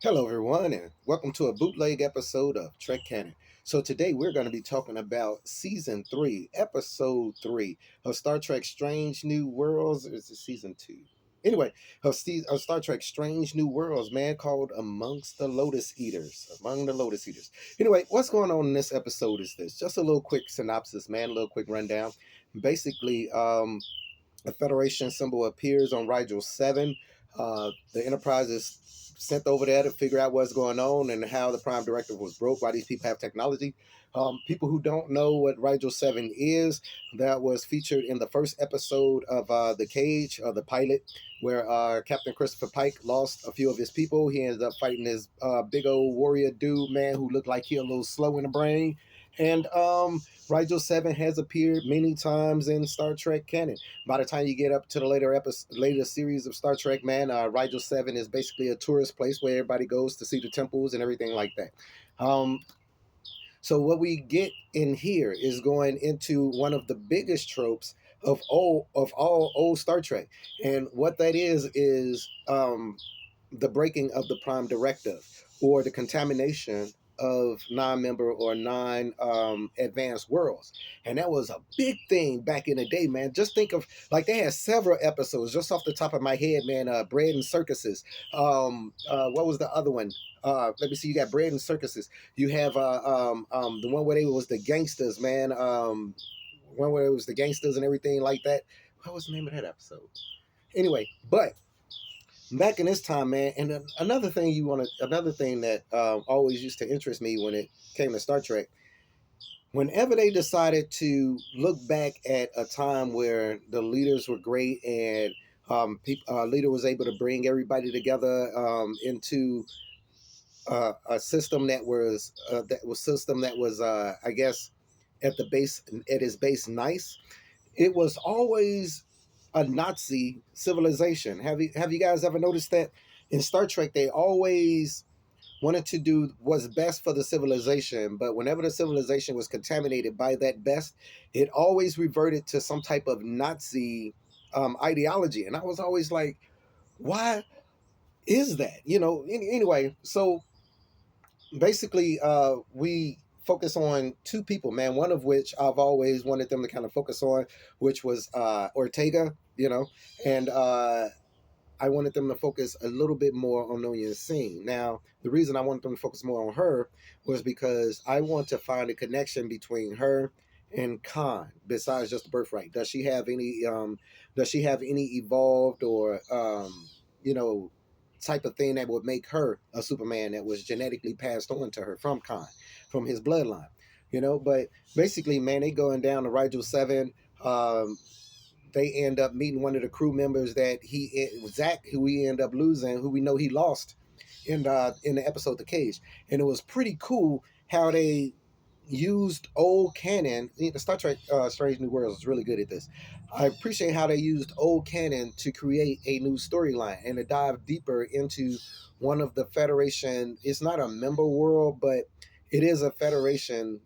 Hello, everyone, and welcome to a bootleg episode of Trek Canon. So, today we're going to be talking about Season 3, Episode 3 of Star Trek Strange New Worlds. Or is it Season 2? Anyway, of Star Trek Strange New Worlds, man, called Amongst the Lotus Eaters. Among the Lotus Eaters. Anyway, what's going on in this episode is this. Just a little quick synopsis, man, a little quick rundown. Basically, a Federation symbol appears on Rigel 7. The Enterprise is sent over there to figure out what's going on and how the Prime Directive was broke, why these people have technology. People who don't know what Rigel 7 is, that was featured in the first episode of The Cage, the pilot, where Captain Christopher Pike lost a few of his people. He ended up fighting this big old warrior dude, man, who looked like he a little slow in the brain. And Rigel 7 has appeared many times in Star Trek canon. By the time you get up to the later series of Star Trek, man, Rigel 7 is basically a tourist place where everybody goes to see the temples and everything like that. So what we get in here is going into one of the biggest tropes of all old Star Trek, and what that is the breaking of the Prime Directive, or the contamination of non-member or non-advanced worlds. And that was a big thing back in the day, man. Just think of, like, they had several episodes just off the top of my head, man. Bread and Circuses. What was the other one? Let me see. You got Bread and Circuses. You have the one where they was the gangsters, man. One where it was the gangsters and everything like that. What was the name of that episode? Anyway, but back in this time, man, and another thing that always used to interest me when it came to Star Trek, whenever they decided to look back at a time where the leaders were great and leader was able to bring everybody together into a system that was I guess at its base nice. It was always a Nazi civilization. Have you guys ever noticed that in Star Trek they always wanted to do what's best for the civilization, but whenever the civilization was contaminated by that best, it always reverted to some type of Nazi ideology. And I was always like, why is that? Anyway, so basically we focus on two people, man, one of which I've always wanted them to kind of focus on, which was Ortega, and I wanted them to focus a little bit more on Nonya Singh. Now, the reason I wanted them to focus more on her was because I want to find a connection between her and Khan, besides just the birthright. Does she have any evolved or you know type of thing that would make her a Superman that was genetically passed on to her from Khan, from his bloodline? But basically, man, they going down to Rigel 7. They end up meeting one of the crew members that Zach, who we end up losing, who we know he lost in the episode The Cage. And it was pretty cool how they used old canon. The Star Trek Strange New Worlds is really good at this. I appreciate how they used old canon to create a new storyline and to dive deeper into one of the Federation. It's not a member world, but it is a Federation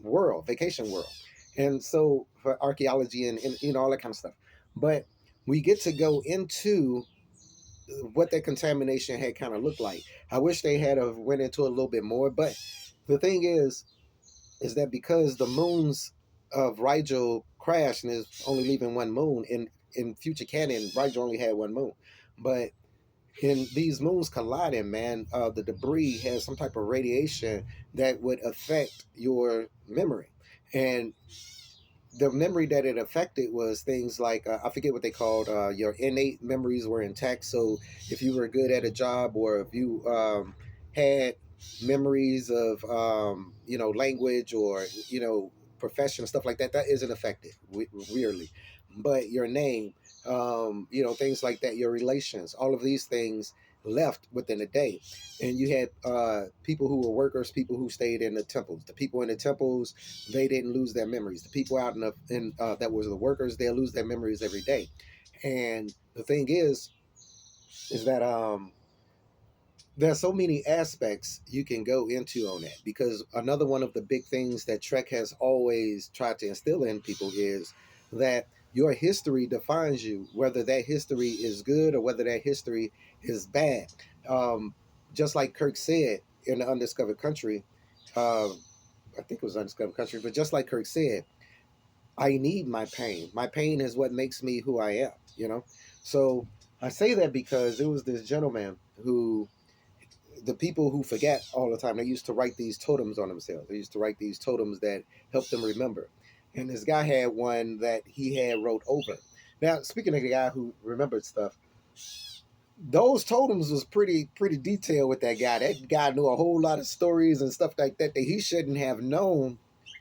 world, vacation world. And so for archaeology and all that kind of stuff. But we get to go into what that contamination had kind of looked like. I wish they had went into a little bit more, but the thing is that because the moons of Rigel crashed and is only leaving one moon in future canon, Rigel only had one moon. But in these moons colliding, man, the debris has some type of radiation that would affect your memory. And the memory that it affected was things like I forget what they called. Your innate memories were intact. So if you were good at a job, or if you had memories of language, or profession, stuff like that, that isn't affected, weirdly. But your name, things like that, your relations, all of these things left within a day. And you had people who were workers, people who stayed in the temples. The people in the temples, they didn't lose their memories. The people out that was the workers, they'll lose their memories every day. And the thing is that there's so many aspects you can go into on that, because another one of the big things that Trek has always tried to instill in people is that your history defines you, whether that history is good or whether that history is bad. just like Kirk said in the Undiscovered Country, uh, I think it was Undiscovered Country, but just like Kirk said, I need my pain. My pain is what makes me who I am, you know? So I say that because there was this gentleman who, the people who forget all the time, they used to write these totems on themselves. They used to write these totems that helped them remember. And this guy had one that he had wrote over. Now, speaking of the guy who remembered stuff, those totems was pretty detailed with that guy. That guy knew a whole lot of stories and stuff like that that he shouldn't have known,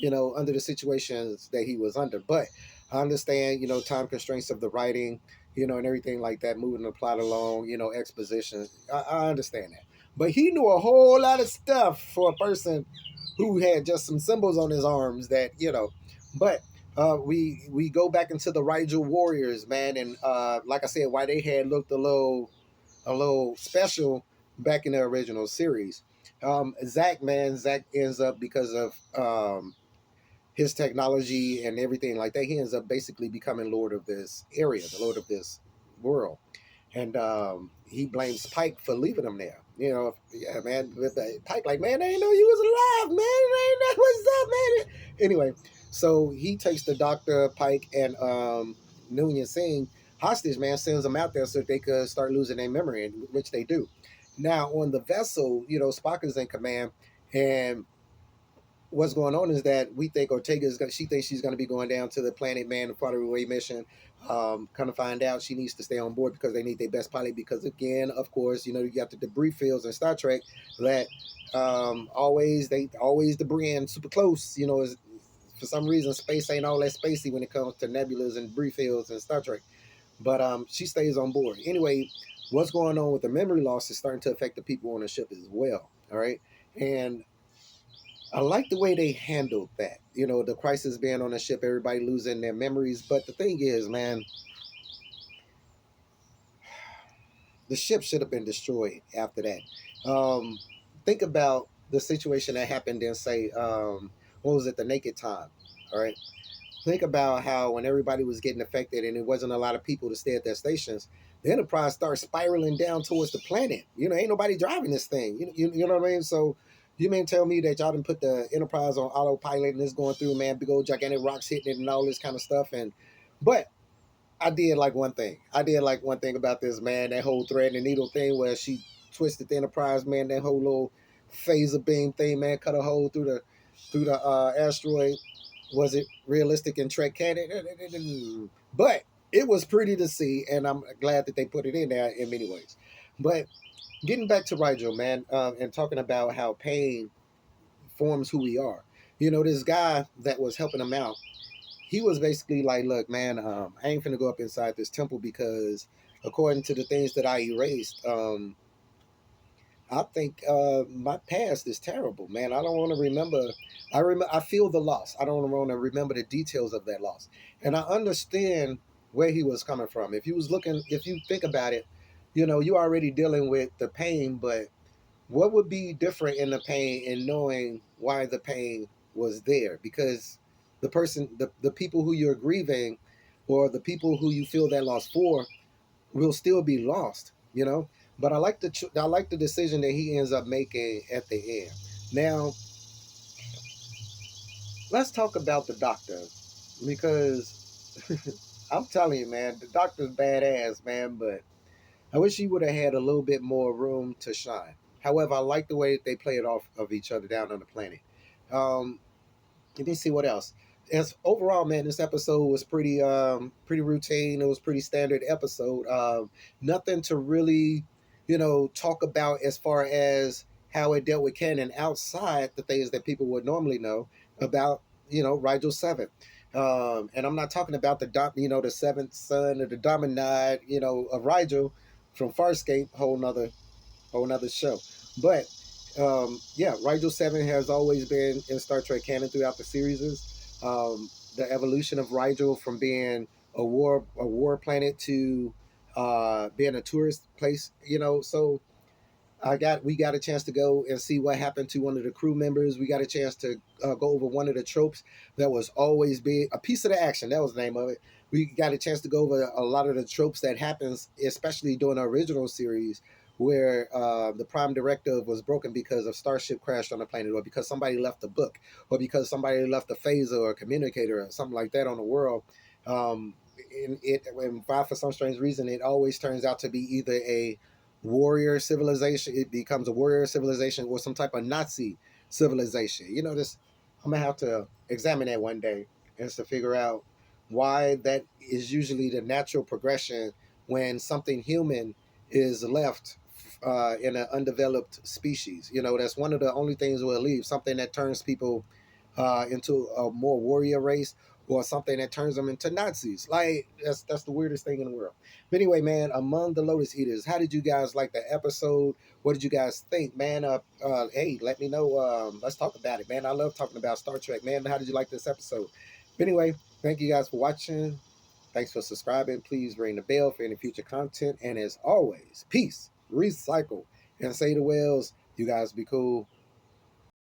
under the situations that he was under. But I understand, time constraints of the writing, and everything like that, moving the plot along, exposition. I understand that. But he knew a whole lot of stuff for a person who had just some symbols on his arms that. But we go back into the Rigel Warriors, man, and like I said, why they had looked a little special back in the original series. Zach, man, Zach ends up because of his technology and everything like that. He ends up basically becoming Lord of this area, the Lord of this world, and he blames Pike for leaving him there. Yeah, man. Pike, like, man, I didn't know you was alive, man. I didn't know what's up, man. Anyway, so he takes the Doctor, Pike, and Noonien Singh hostage, man, sends them out there so that they could start losing their memory, which they do. Now on the vessel, Spock is in command, and what's going on is that we think she thinks she's going to be going down to the planet man and far away mission. Kind of find out she needs to stay on board because they need their best pilot. Because again, of course, you got the debris fields in Star Trek that they always debris and super close. Is for some reason space ain't all that spacey when it comes to nebulas and debris fields in Star Trek. But she stays on board anyway. What's going on with the memory loss is starting to affect the people on the ship as well. All right, and I like the way they handled that. The crisis being on the ship, everybody losing their memories. But the thing is, man, the ship should have been destroyed after that. Um, think about the situation that happened in, say, what was it, the Naked Time? All right. Think about how when everybody was getting affected and it wasn't a lot of people to stay at their stations, the Enterprise starts spiraling down towards the planet. Ain't nobody driving this thing. You know what I mean? So you mean tell me that y'all didn't put the Enterprise on autopilot and it's going through, man, big old gigantic rocks hitting it and all this kind of stuff. But I did like one thing. I did like one thing about this, man, that whole thread and needle thing where she twisted the Enterprise, man, that whole little phaser beam thing, man, cut a hole through the asteroid. Was it realistic in Trek canon? But it was pretty to see, and I'm glad that they put it in there in many ways. But getting back to Rigel, man, and talking about how pain forms who we are. This guy that was helping him out, he was basically like, look, man, I ain't finna go up inside this temple because according to the things that I erased, I think my past is terrible, man. I don't want to remember. I feel the loss. I don't want to remember the details of that loss. And I understand where he was coming from. If you think about it, you already dealing with the pain, but what would be different in the pain and knowing why the pain was there? Because the people who you're grieving, or the people who you feel that loss for, will still be lost. But I like the decision that he ends up making at the end. Now let's talk about the Doctor, because I'm telling you, man, the Doctor's badass, man. But I wish he would have had a little bit more room to shine. However, I like the way that they play it off of each other down on the planet. Um, Let me see what else. As overall, man, this episode was pretty routine. It was pretty standard episode. Nothing to really, talk about as far as how it dealt with canon outside the things that people would normally know about, Rigel Seven. And I'm not talking about the seventh son or the Dominide, of Rigel from Farscape, whole nother show. But yeah, Rigel Seven has always been in Star Trek canon throughout the series. The evolution of Rigel from being a war planet to being a tourist place. So we got a chance to go and see what happened to one of the crew members. We got a chance to go over one of the tropes that was always be a piece of the action. That was the name of it. We got a chance to go over a lot of the tropes that happens, especially during the original series, where the Prime Directive was broken because a starship crashed on the planet, or because somebody left a book, or because somebody left a phaser or a communicator or something like that on the world. And for some strange reason, it always turns out to be either a warrior civilization, it becomes a warrior civilization, or some type of Nazi civilization. This, I'm gonna have to examine that one day, and to figure out why that is usually the natural progression when something human is left in an undeveloped species. That's one of the only things we'll leave, something that turns people into a more warrior race, or something that turns them into Nazis. Like, that's the weirdest thing in the world. But anyway, man, among the Lotus Eaters, how did you guys like the episode? What did you guys think, man? Hey, let me know. Let's talk about it, man. I love talking about Star Trek, man. How did you like this episode? But anyway, thank you guys for watching. Thanks for subscribing. Please ring the bell for any future content. And as always, peace, recycle, and say to whales, you guys be cool.